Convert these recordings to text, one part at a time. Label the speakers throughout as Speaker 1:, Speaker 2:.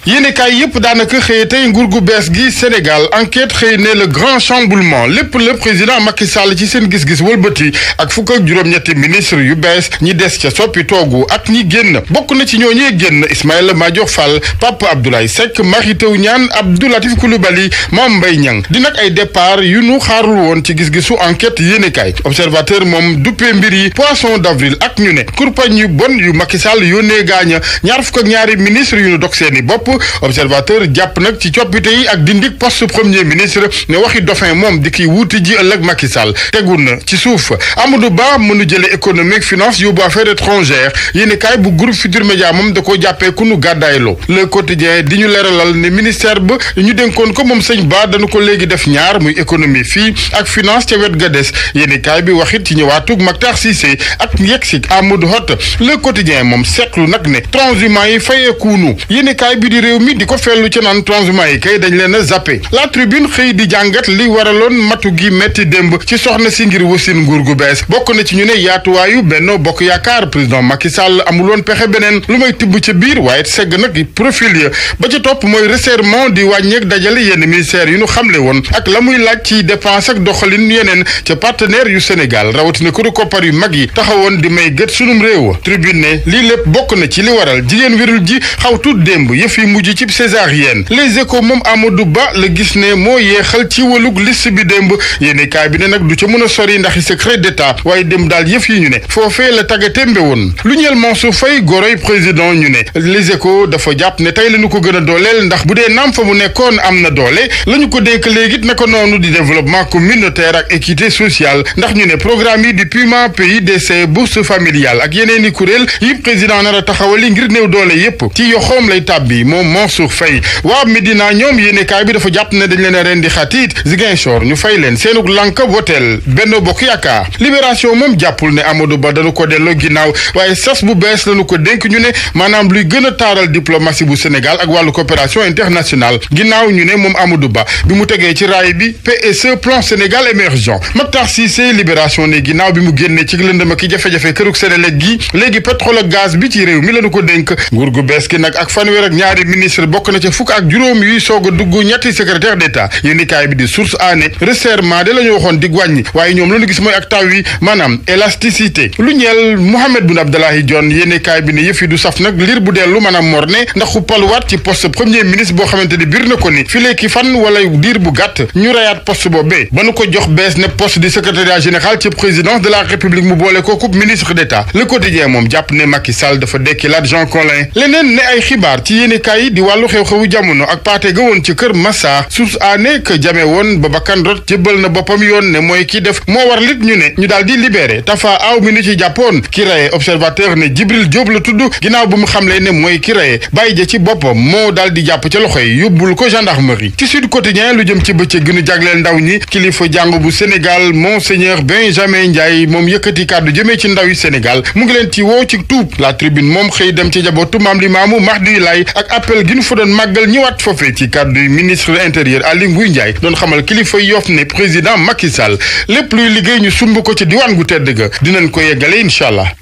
Speaker 1: yéenekaay yëpp daanaka xëy tey nguur gu bees gi Sénégal enquête xëy ne le grand chamboulement lépp le président Macky Sall ci seen gis-gis wëlbati ak fukk ak juróom-ñetti ministre yu bees ñi des ca soppi toogu ak ñi génn bokk na ci ñooñee génn Ismaïla Madior Fall Pape Abdoulaye Seck Mary Teuw Niane Abdou Latif Coulibaly Mame Mbaye Niang di nag ay départ yu nu xaarul woon ci gis-gisu enquête yéenekaay observateur moom duppee mbir yi poisson d'avril ak ñu ne kurpañ yu bon yu Macky Sall yónnee gaaña ñaar fukk ak ñaari ministre yu nu dog seeni bopp observateur jàpp nag ci coppite yi ak dindik poste premier ministre ne waxi dauphin moom di ki wuuti ji ëllëg Macky Sall tegul na ci suuf Amadou Ba mënu jële économique finance yóbbu affaires étrangères yéenekaay bu groupe Futurs Médias moom da koo jàppee ku nu gàddaayloo le quotidien di ñu leeralal ne ministère ba ñu dénkoon ko moom sëñ Ba dañu ko léegi def ñaar muy économie fii ak finance ca wet ga des yéenekaay bi waxit ci ñëwaatug Mactar Cissé ak yegsik Amadou Hott le quotidien moom seetlu nag ne transhumants yi fayeekuunu yéenekaay bi di réew mi di ko fellu ci naan transhumants yi kay dañ leen a zappé la tribune xëy di jàngat li waraloon matu gi metti démb ci soxna si ngir wasin nguur gu bees bokk na ci ñu ne yaatuwaayu Benno Bokk Yaakaar président Macky Sall amuloon pexe beneen lu may tibb ca biir waaye segg nag profil ya ba ca topp mooy resserrement di wàññeek dajale yenn ministères yu ñu xamle woon ak la muy laaj ci dépense ak doxalin yeneen ca partenaire yu Sénégal rawatina këru koppar yu mag yi taxawoon di may gët sunum réew tribune ne lii lépp bokk na ci li waral jigéen wérul ji xaw tuut démb yëf yi mujj ci césarienne les échos moom Amadou Ba la gis ne moo yeexal ci walug liste bi démb yéenekaay bi ne nag du ca mën a sori ndax secret d'état waaye démb daal yëf yi ñu ne foofee la tagga témbe woon lu ñeel Mansour Faye goroy président ñu ne les échos dafa jàpp ne tey la ñu ko gën a dooleel ndax bu dee naam fa mu nekkoon am na doole la ñu ko dénk léegi naka noonu di développement communautaire ak équité sociale ndax ñu ne programme yi du PUMA PUDC bourse familiale ak yeneen i kuréel yi président nar a taxawali ngir néew doole yépp ci yoxoom lay tàbbi moom Mansour Faye waa Médina ñoom yéenekaay bi dafa jàpp ne dañ leen a rendi xatiit Ziguinchor ñu fay leen seenug lànk woteel Benno Bokk Yaakaar Libération moom jàppul ne Amadou Ba dañu ko delloo ginnaaw waaye sas bu bees lañu ko dénk ñu ne maanaam luy gën a taaral diplomatie bu Sénégal ak wàllu coopération internationale ginnaaw ñu ne moom Amadou Ba bi mu tegee ci raay bi PSE plan Sénégal émergent Mactar Cissé Libération ne ginnaaw bi mu génnee ci lëndëm ak jafe-jafe kërug Sénélec gi léegi pétrole ak gaz bi ci réew mi lañu ko dénk nguur gu bees gi nag ak fanweer ak ñaari ministre bokk na ca fukk ak juróom yuy soog a dugg ñetti secrétaire d'État yéenekaay bi di source aané resserrement de la ñu waxoon dig wàññi waaye ñoom lañu gis mooy ak taw yi maanaam élasticité lu ñeel Mohamed Boun Abdallah Dionne yéenekaay bi ne yëf yi du saf nag liir bu dellu maanaam morne ndax xuppaluwaat ci poste premier ministre boo xamante ni biir na ko ni filee ki fan wala diir bu gàtt ñu rayaat poste boobee ba nu ko jox bees ne poste du secrétariat général ci présidence de la république mu boole ko coupe ministre d'État le quotidien moom jàpp ne Macky Sall dafa dekki laat Jean Collin leneen ne ay xibaar ci yéenekaay yi di wàllu xew-xewu jamono ak paate ga woon ci kër Massa source aané que jame woon ba bakkan rot jébbal na boppam yoon ne mooy ki def moo war lit ñu ne ñu daal di libéré Tafa Aw mi ni ci jàppoon ki raye observateur ne Jibril Diop la tudd ginnaaw bu mu xamle ne mooy ki raye bàyyi ja ci boppam moo daal di jàpp ca loxo yi yóbbul ko gendarmerie ci Sud Quotidien lu jëm ci bëccëg gënu jagleel ndaw ñi kilifa jàng bu Sénégal Monseigneur Benjamin Ndiaye moom yëkkati kàddu jëmee ci ndaw yi Sénégal mu ngi leen ci woo ci tuub la tribune moom xëy dem ci jabootu Maam Limaamu Mahdi Laay ak appel gi ñu fa doon màggal ñëwaat foofee ci kàddu ministre intérieur Aly Ngouille Ndiaye doon xamal kilifa Yoff ne président Macky Sall lépp luy liggéey ñu sumb ko ci diwaan gu tedd ga dinañ ko yeggale incha allah.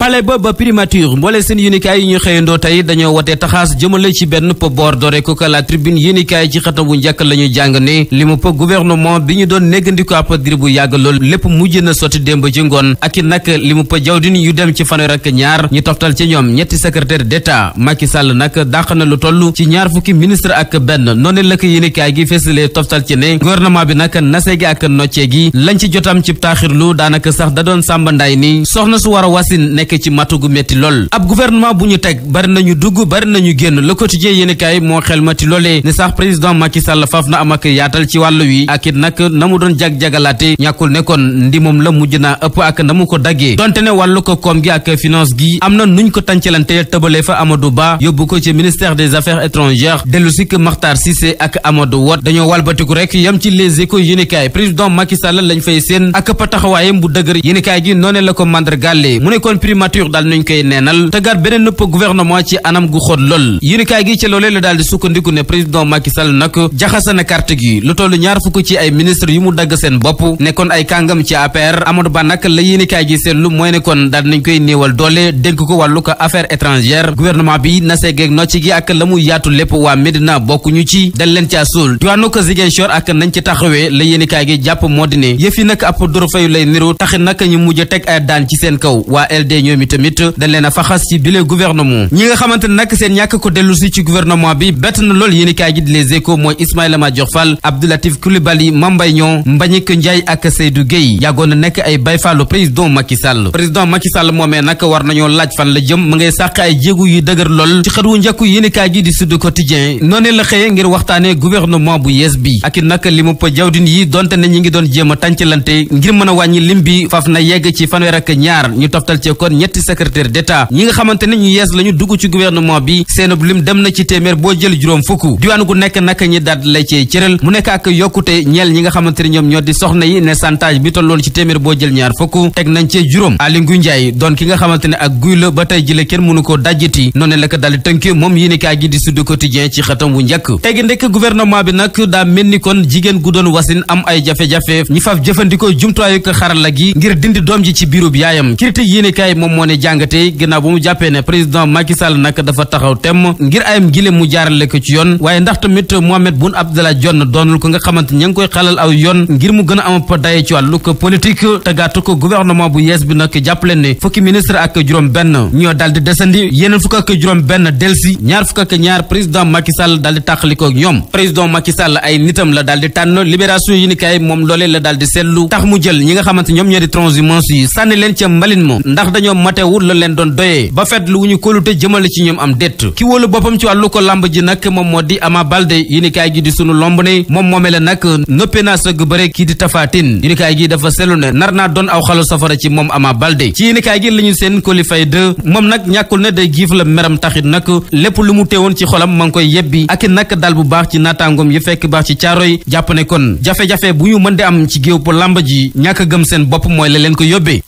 Speaker 2: pale ba primature mboole seen yéenikaay yi ñu xëyandoo tey dañoo wote taxaas jëmale ci benn po boor doore ko la tribune yéenikaay ci xatam bu njëkk la ñu jàng ne li mu po gouvernement bi ñu doon néggandiko ab dir bu yàgg lool lépp mujj na sotti démb ci ngoon ak i nag li mu po jawdin yu dem ci fanweer ak ñaar ñu toftal ci ñoom ñetti secrétaire d'État Macky Sall nag dàq na lu toll ci ñaar fukki ministre ak benn noonu la ko yéenikaay gi fësalee toftal ci ne gouvernement bi nag nase gi ak nocce gi lañ ci jotam ci taaxirlu daanaka sax da doon sàmbandaay ni soxna su war a wasin nekk ci matu gu metti lool ab gouvernement bu ñu teg bari nañu dugg bari nañu génn Le Quotidien yéenekaay moo xel mati loolee ne sax président Macky Sall faf na am ak yaatal ci wàllu wi ak it nag na mu doon jag-jagalaate ñàkkul ne kon ndi moom la mujj naa ëpp ak na mu ko daggee donte ne wàllu ko koom gi ak finance gi am na nuñ ko tàncalante tëbalee fa Amadou Ba yóbbu ko ci ministère des affaires étrangères dellu si que Mactar Cissé ak Amadou Wade dañoo walbatiku rek yam ci Les Échos yéenekaay président Macky Sall lañ fay seen ak pa taxawaayam bu dëgër yéenekaay gi noonee la ko mandargaale mu ne kon primature daal nañ koy neenal tëggaat beneen nëpp gouvernement ci anam gu xóot lool yéenekaay gi ci loolee la daal di sukkandiku ne président Macky Sall nag jaxase na carte gi lu toll ñaar fukk ci ay ministre yu mu dagg seen bopp nekkoon ay kàngam ci APR Amadou Ba nag la yéenekaay gi seetlu mooy ne kon daal nañ koy néewal doole dénk ko wàllu ko affaire étrangère gouvernement bi nasee geeg nocc gi ak la mu yaatu lépp waa Médina bokkuñu ci dal leen caa suul diwaanu ko Ziguinchor ak nañ ci taxawee la yéenekaay gi jàpp moo di ne yëf yi nag ab doro fayu lay niru taxit nag ñu mujj teg ay daan ci seen kaw waa LD ñoom itamit dañ leen a faxas ci bile gouvernement ñi nga xamante ne nag seen ñàkk ko dellu si ci gouvernement bi bett na lool yéenekaay gi di Les Échos mooy Ismaïla Madior Fall Abdoulatif Coulibaly Mame Mbaye Niang Mbagnick Ndiaye ak Seydou Gueye yàggoon na nekk ay bayfaalu président Macky Sall moomee nag war nañoo laaj fan la jëm mu ngay sàq ay jéegu yu dëgër lool ci xët wu njëkku yéenekaay gi di Sud Quotidien noonee la xëyee ngir waxtaane gouvernement bu yees bi ak it nag li mu pa jawdin yi donte ne ñi ngi doon jéem a tàncalante ngir mën a wàññi lim bi faf na yegg ci fanweer ak ñaar ñu toftal ci kon ñetti secrétaire d'État ñi nga xamante ne ñu yees lañu dugg ci gouvernement bi seenub lim dem na ci téeméer boo jël juróom fukk diwaan gu nekk nag ñi daal lay cee cëral mu nekk ak yokkute ñeel ñi nga xamante ne ñoom ñoo di soxna yi ne santage bi tolloon ci téeméer boo jël ñaar fukk teg nañ cee juróom Aly Ngouille Ndiaye doon ki nga xamante ne ak guy la ba tey jële kenn mënu ko dajjati noonu la ko daldi tënk moom yéenekaay gi di Sud Quotidien ci xatam wu njëkk tegi ndekk gouvernement bi nag daa mel ni kon jigéen gu doon wasin am ay jafe-jafe ñi faf jëfandikoo jumtuwaayu ko xarala gi ngir dindi doom ji ci biirub yaayam critique yéenekaay moom moo ne jàngate ginnaaw ba mu jàppee ne président Macky Sall nag dafa taxaw temm ngir ayam gile mu jaarale ko ci yoon waaye ndax tamit Mohamed Boun Abdallah Dionne doonul ko nga xamante ña ngi koy xalal aw yoon ngir mu gën a am pa daye ci wàllu ko politique tëggaatu ko gouvernement bu yees bi nag jàppale ne fukki ministre ak juróom benn ñoo daldi desandi yeneen fukk ak juróom benn delsi ñaar fukk ak ñaar président Macky Sall daldi tàqalikoo ak ñoom président Macky Sall ay nitam la daldi tànn libération yéenekaay moom loolee la daldi seetlu tax mu jël ñi nga xamante ñoom ñoo di transhumance yi sànni leen ca mbalin mo ndax dañoo matewul la leen doon doyee ba fet lu wu ñu kóolute jëmale ci ñoom am détt ki wóolu boppam ci wàllu ko lamb ji nag moom moo di Ama Baldé yéenekaay gi di sunu lomb ne moom moomee la nag noppee naa sëgg bëre kii di Tapha Tine yéenekaay gi dafa seetlu ne nar naa doon aw xalu safara ci moom Ama Baldé ci yéenekaay gi lañu seen qualifié de moom nag ñàkkul ne day giif la meram taxit nag lépp lu mu teewoon ci xolam ma ngi koy yebbi ak it nag dal bu baax ci naataangoom yi fekk baax ci caaroy jàpp ne kon jafe-jafe bu ñu mën di am ci géew po lamb ji ñàkk gëm seen bopp mooy la leen ko yóbbee.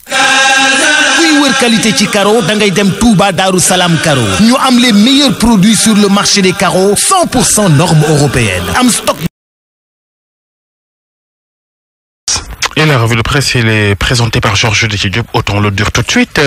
Speaker 3: kuy wër qualité ci carreau da ngay dem Touba Darou Salam Carreau ñu am les meilleurs produits sur le marché des carreaux 100% normes européennes am stock.
Speaker 4: Et la revue de presse, elle est présentée par Georges Diop. Autant le dire tout de suite.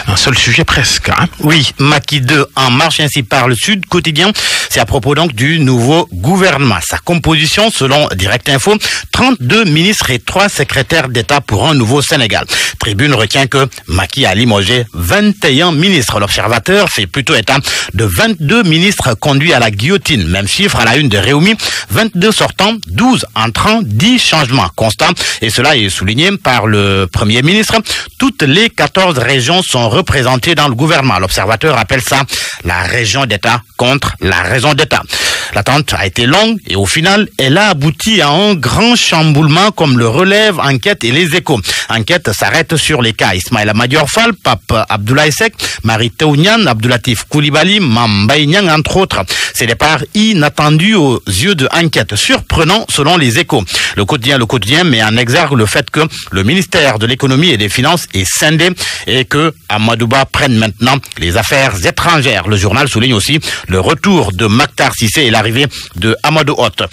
Speaker 4: Un seul sujet presque. Hein?
Speaker 5: Oui, Macky 2 en marche, ainsi par le Sud Quotidien. C'est à propos donc du nouveau gouvernement. Sa composition, selon Direct Info, 32 ministres et 3 secrétaires d'État pour un nouveau Sénégal. Tribune retient que Macky a limogé 21 ministres. L'Observateur fait plutôt état de 22 ministres conduits à la guillotine. Même chiffre à la une de Réumi. 22 sortants, 12 entrants, 10 changements. Constat. Et cela est souligné par le Premier ministre. Toutes les 14 régions sont représentées dans le gouvernement. L'Observateur appelle ça la région d'État contre la raison d'État. L'attente a été longue et au final, elle a abouti à un grand chamboulement comme le relève Enquête et Les Échos. Enquête s'arrête sur les cas Ismaïla Madior Fall, Pape Abdoulaye Seck, Mary Teuw Niane, Abdoulatif Coulibaly, Mame Mbaye Niang, entre autres. Ces départs inattendus aux yeux de Enquête, surprenant selon Les Échos. Le quotidien met en exergue le fait que le ministère de l'économie et des finances est scindé et que Amadou Ba prenne maintenant les affaires étrangères. Le journal souligne aussi le retour de Mactar Cissé et l'arrivée de Amadou Hott.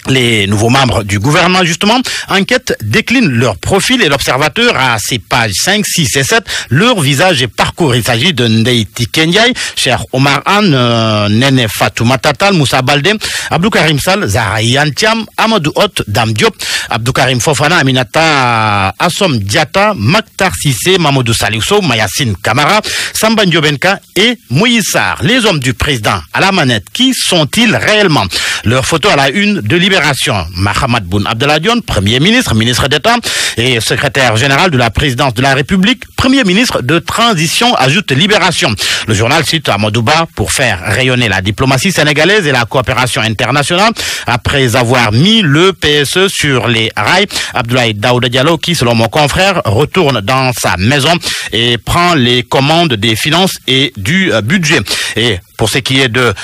Speaker 5: Les nouveaux membres du gouvernement, justement, Enquête décline leur profil et l'Observateur à ses pages 5, 6 et 7, leur visage et parcours. Il s'agit de Ndeye Tické Ndiaye, Cheikh Omar Anne, Néné Fatoumata Tall, Moussa Baldé, Abdou Karim Sall, Zahra Iyane Thiam, Amadou Hott, Dame Diop, Abdou Karim Fofana, Aminata Assom Diatta, Mactar Cissé, Mamadou Salih Sow, Mayacine Camara, Samba Ndiobenka et Moïse Sarr. Les hommes du président à la manette, qui sont-ils réellement? Leur photo à la une de Libération. Mahammed Boun Abdallah Dionne, Premier ministre, ministre d'État et secrétaire général de la présidence de la République, Premier ministre de transition, ajoute Libération. Le journal cite Amadou Ba pour faire rayonner la diplomatie sénégalaise et la coopération internationale. Après avoir mis le PSE sur les rails, Abdoulaye Daouda Diallo, qui selon mon confrère, retourne dans sa maison et prend les commandes des finances et du budget. Et Pour ce qui est de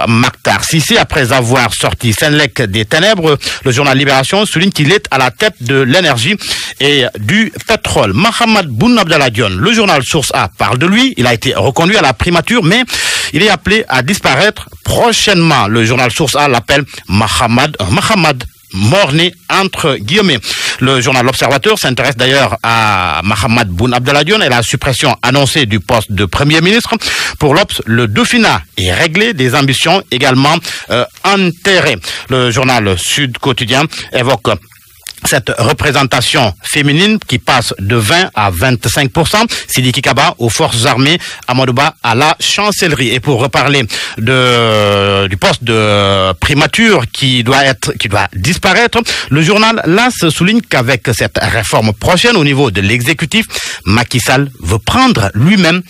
Speaker 5: Maktar Cissé, après avoir sorti Senelec des ténèbres, le journal Libération souligne qu'il est à la tête de l'énergie et du pétrole. Mahammed Boun Abdallah Dionne, le journal Source A parle de lui. Il a été reconduit à la primature, mais il est appelé à disparaître prochainement. Le journal Source A l'appelle Mahammed mort-né entre guillemets. Le journal L'Observateur s'intéresse d'ailleurs à Mahammed Boun Abdallah Dionne et la suppression annoncée du poste de Premier ministre. Pour l'Obs, le Dauphinat est réglé, des ambitions également enterrées. Le journal Sud Quotidien évoque cette représentation féminine qui passe de 20 à 25%. Sidiki Kaba aux forces armées, Amadou Ba à la chancellerie. Et pour reparler du poste de primature qui doit disparaître, le journal LAS souligne qu'avec cette réforme prochaine au niveau de l'exécutif, Macky Sall veut prendre lui-même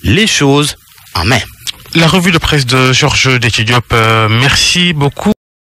Speaker 5: les choses en main.
Speaker 4: La revue de presse de Georges Déthié Diop, merci beaucoup.